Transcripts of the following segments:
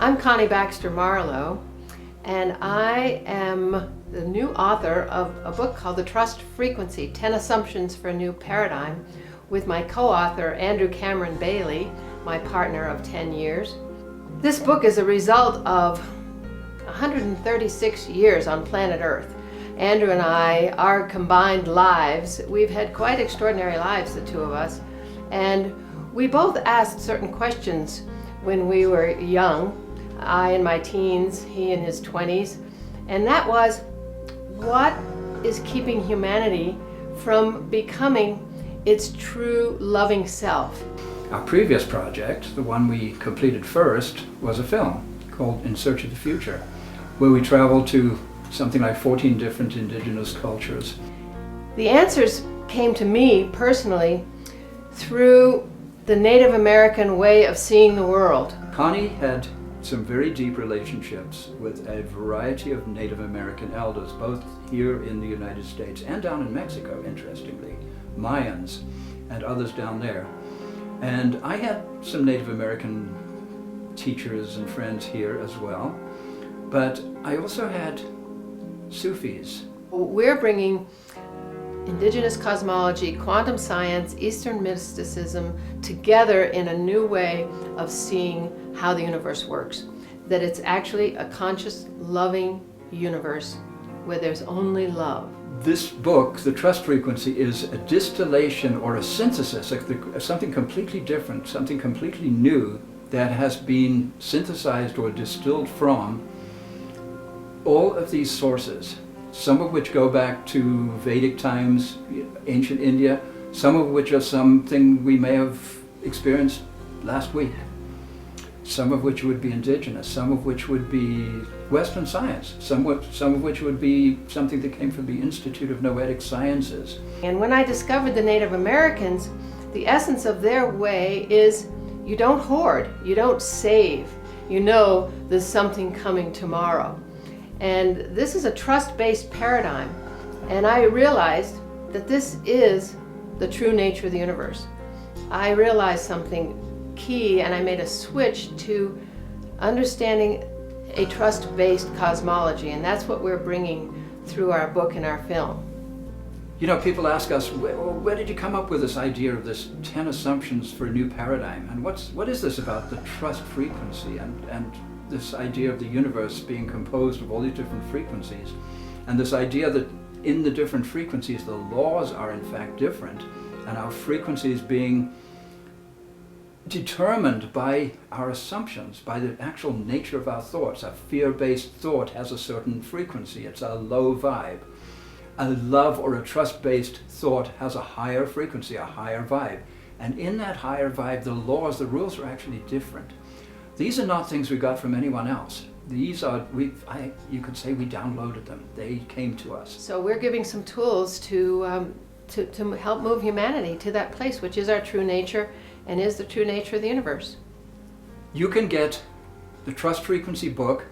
I'm Connie Baxter Marlowe, and I am the new author of a book called The Trust Frequency, 10 Assumptions for a New Paradigm, with my co-author Andrew Cameron Bailey, my partner of 10 years. This book is a result of 136 years on planet Earth. Andrew and I, our combined lives, we've had quite extraordinary lives, the two of us, and we both asked certain questions when we were young. I in my teens, he in his 20s, and that was, what is keeping humanity from becoming its true loving self? Our previous project, the one we completed first, was a film called In Search of the Future, where we traveled to something like 14 different indigenous cultures. The answers came to me personally through the Native American way of seeing the world. Connie had some very deep relationships with a variety of Native American elders, both here in the United States and down in Mexico, interestingly, Mayans and others down there. And I had some Native American teachers and friends here as well, but I also had Sufis. We're bringing indigenous cosmology, quantum science, Eastern mysticism together in a new way of seeing how the universe works. That it's actually a conscious, loving universe where there's only love. This book, The Trust Frequency, is a distillation or a synthesis of something completely different, something completely new that has been synthesized or distilled from all of these sources, some of which go back to Vedic times, ancient India, some of which are something we may have experienced last week, some of which would be indigenous, some of which would be Western science, some of which would be something that came from the Institute of Noetic Sciences. And when I discovered the Native Americans, the essence of their way is you don't hoard, you don't save, you know there's something coming tomorrow. And this is a trust-based paradigm. And I realized that this is the true nature of the universe. I realized something key, and I made a switch to understanding a trust-based cosmology, and that's what we're bringing through our book and our film. You know, people ask us, where did you come up with this idea of this 10 assumptions for a new paradigm? And what is this about the trust frequency and this idea of the universe being composed of all these different frequencies, and this idea that in the different frequencies the laws are in fact different, and our frequencies being determined by our assumptions, by the actual nature of our thoughts. A fear-based thought has a certain frequency, it's a low vibe. A love or a trust-based thought has a higher frequency, a higher vibe. And in that higher vibe, the laws, the rules are actually different. These are not things we got from anyone else. These are, you could say we downloaded them. They came to us. So we're giving some tools to help move humanity to that place, which is our true nature and is the true nature of the universe. You can get the Trust Frequency book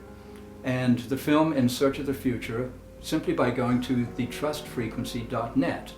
and the film In Search of the Future simply by going to thetrustfrequency.net.